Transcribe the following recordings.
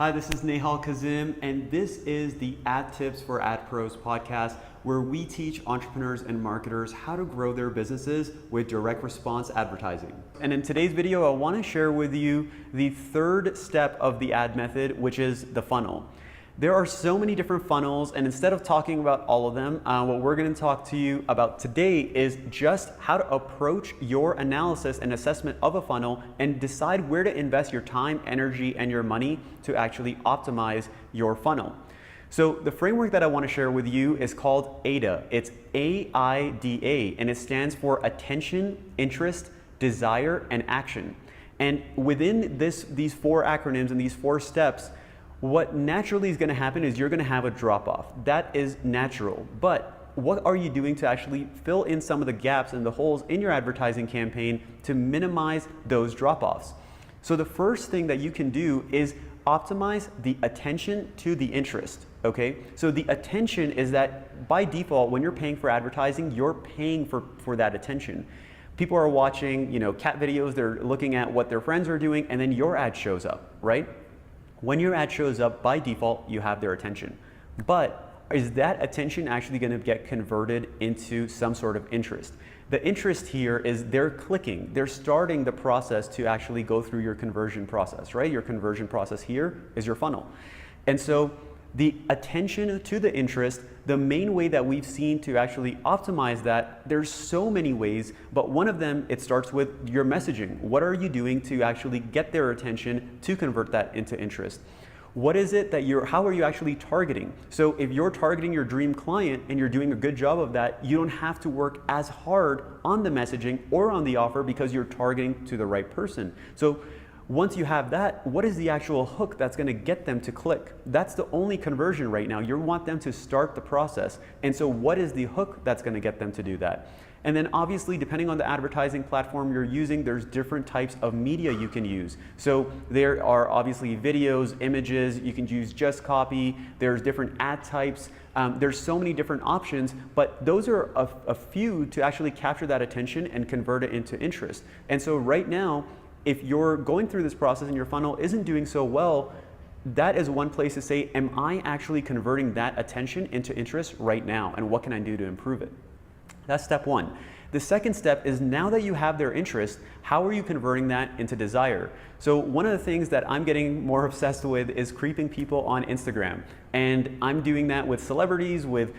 Hi, this is Nehal Kazim, and this is the Ad Tips for Ad Pros podcast, where we teach entrepreneurs and marketers how to grow their businesses with direct response advertising. And in today's video, I want to share with you the third step of the ad method, which is the funnel. There are so many different funnels, and instead of talking about all of them, what we're going to talk to you about today is just how to approach your analysis and assessment of a funnel and decide where to invest your time, energy, and your money to actually optimize your funnel. So the framework that I want to share with you is called AIDA. It's AIDA, and it stands for attention, interest, desire, and action. And within these four acronyms and these four steps, what naturally is going to happen is you're going to have a drop-off. That is natural. But what are you doing to actually fill in some of the gaps and the holes in your advertising campaign to minimize those drop-offs? So the first thing that you can do is optimize the attention to the interest, okay? So the attention is that by default, when you're paying for advertising, you're paying for that attention. People are watching, cat videos, they're looking at what their friends are doing, and then your ad shows up, right? When your ad shows up, by default, you have their attention. But is that attention actually going to get converted into some sort of interest? The interest here is they're clicking. They're starting the process to actually go through your conversion process, right? Your conversion process here is your funnel. And so the attention to the interest, the main way that we've seen to actually optimize that, there's so many ways, but one of them, it starts with your messaging. What are you doing to actually get their attention to convert that into interest? What is it that how are you actually targeting? So if you're targeting your dream client and you're doing a good job of that, you don't have to work as hard on the messaging or on the offer because you're targeting to the right person. So once you have that, what is the actual hook that's going to get them to click? That's the only conversion right now. You want them to start the process. And so what is the hook that's going to get them to do that? And then obviously, depending on the advertising platform you're using, there's different types of media you can use. So there are obviously videos, images, you can use just copy, there's different ad types. There's so many different options, but those are a few to actually capture that attention and convert it into interest. And so right now, if you're going through this process and your funnel isn't doing so well, that is one place to say, am I actually converting that attention into interest right now? And what can I do to improve it? That's step one. The second step is, now that you have their interest, how are you converting that into desire? So one of the things that I'm getting more obsessed with is creeping people on Instagram. And I'm doing that with celebrities, with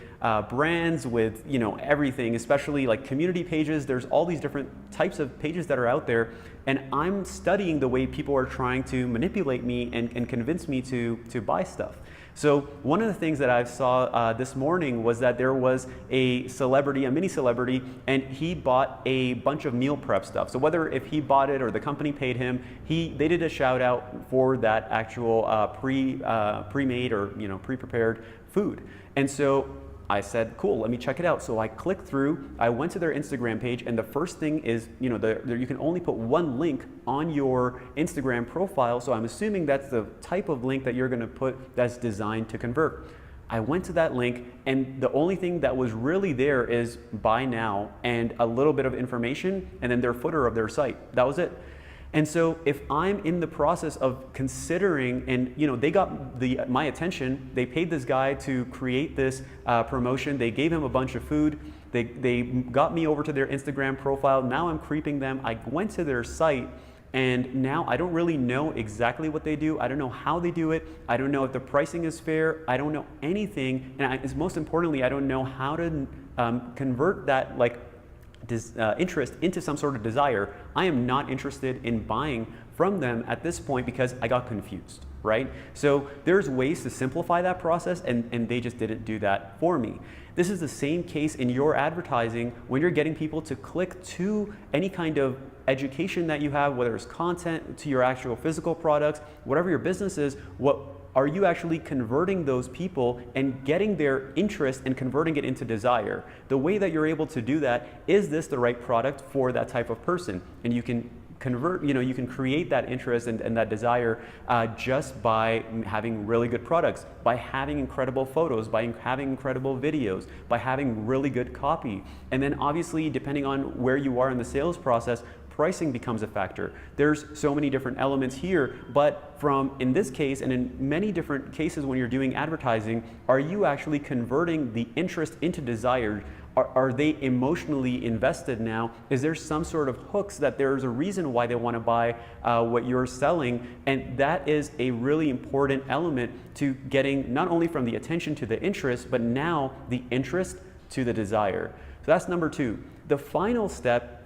brands, with everything, especially like community pages. There's all these different types of pages that are out there. And I'm studying the way people are trying to manipulate me and convince me to buy stuff. So one of the things that I saw this morning was that there was a celebrity, a mini celebrity, and he bought a bunch of meal prep stuff. So whether if he bought it or the company paid him, they did a shout out for that actual pre-made or pre-prepared food. And so I said, cool, let me check it out. So I clicked through, I went to their Instagram page, and the first thing is, you can only put one link on your Instagram profile. So I'm assuming that's the type of link that you're going to put that's designed to convert. I went to that link, and the only thing that was really there is buy now and a little bit of information, and then their footer of their site. That was it. And so if I'm in the process of considering, and they got my attention, they paid this guy to create this promotion, they gave him a bunch of food, they got me over to their Instagram profile, now I'm creeping them, I went to their site, and now I don't really know exactly what they do, I don't know how they do it, I don't know if the pricing is fair, I don't know anything, and most importantly, I don't know how to convert that interest into some sort of desire. I am not interested in buying from them at this point because I got confused, right? So there's ways to simplify that process, and they just didn't do that for me. This is the same case in your advertising when you're getting people to click to any kind of education that you have, whether it's content, to your actual physical products, whatever your business is. What are you actually converting those people and getting their interest and converting it into desire? The way that you're able to do that is this the right product for that type of person? And you can convert, you can create that interest and that desire just by having really good products, by having incredible photos, by having incredible videos, by having really good copy. And then obviously, depending on where you are in the sales process, pricing becomes a factor. There's so many different elements here, but in this case and in many different cases when you're doing advertising, are you actually converting the interest into desire? Are they emotionally invested now? Is there some sort of hooks that there's a reason why they want to buy what you're selling? And that is a really important element to getting not only from the attention to the interest, but now the interest to the desire. So that's number 2. The final step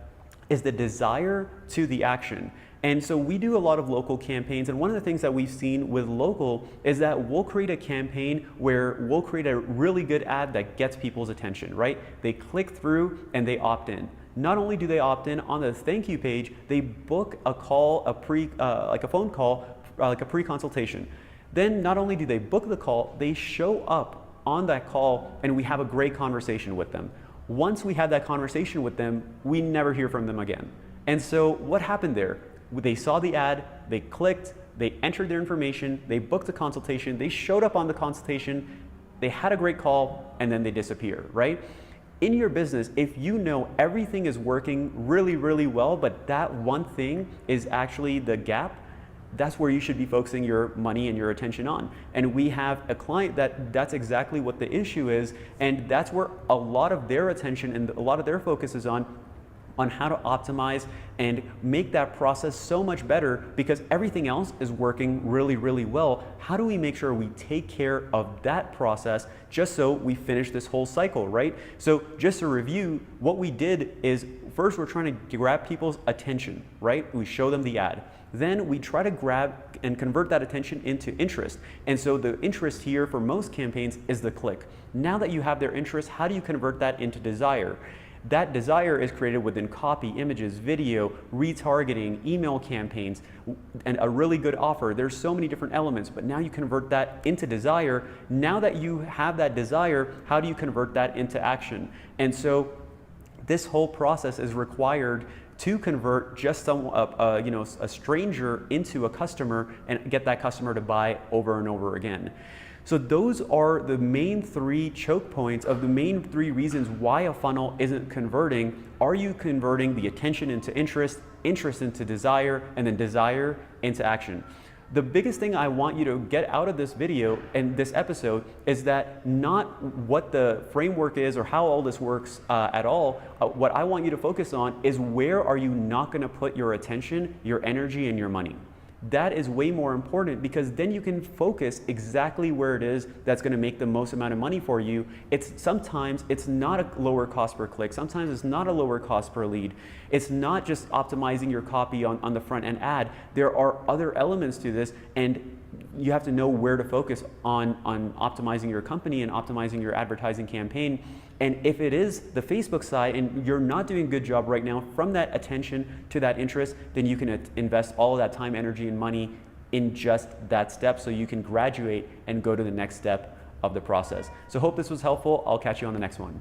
is the desire to the action. And so we do a lot of local campaigns, and one of the things that we've seen with local is that we'll create a campaign where we'll create a really good ad that gets people's attention, right? They click through and they opt in. Not only do they opt in, on the thank you page, they book a call, like a phone call, like a pre-consultation. Then not only do they book the call, they show up on that call and we have a great conversation with them. Once we have that conversation with them, we never hear from them again. And so what happened there? They saw the ad, they clicked, they entered their information, they booked a consultation, they showed up on the consultation, they had a great call, and then they disappear, right? In your business, if you know everything is working really, really well, but that one thing is actually the gap, that's where you should be focusing your money and your attention on. And we have a client that's exactly what the issue is, and that's where a lot of their attention and a lot of their focus is on how to optimize and make that process so much better because everything else is working really, really well. How do we make sure we take care of that process just so we finish this whole cycle, right? So just to review, what we did is first we're trying to grab people's attention, right? We show them the ad. Then we try to grab and convert that attention into interest. And so the interest here for most campaigns is the click. Now that you have their interest, how do you convert that into desire? That desire is created within copy, images, video, retargeting, email campaigns, and a really good offer. There's so many different elements, but now you convert that into desire. Now that you have that desire, how do you convert that into action? And so this whole process is required to convert just a stranger into a customer and get that customer to buy over and over again. So those are the main 3 choke points of the main 3 reasons why a funnel isn't converting. Are you converting the attention into interest, interest into desire, and then desire into action? The biggest thing I want you to get out of this video and this episode is that not what the framework is or how all this works at all. What I want you to focus on is where are you not going to put your attention, your energy, and your money. That is way more important because then you can focus exactly where it is that's going to make the most amount of money for you. Sometimes it's not a lower cost per click. Sometimes it's not a lower cost per lead. It's not just optimizing your copy on the front end ad. There are other elements to this, and you have to know where to focus on optimizing your company and optimizing your advertising campaign. And if it is the Facebook side and you're not doing a good job right now from that attention to that interest, then you can invest all of that time, energy, and money in just that step so you can graduate and go to the next step of the process. So hope this was helpful. I'll catch you on the next one.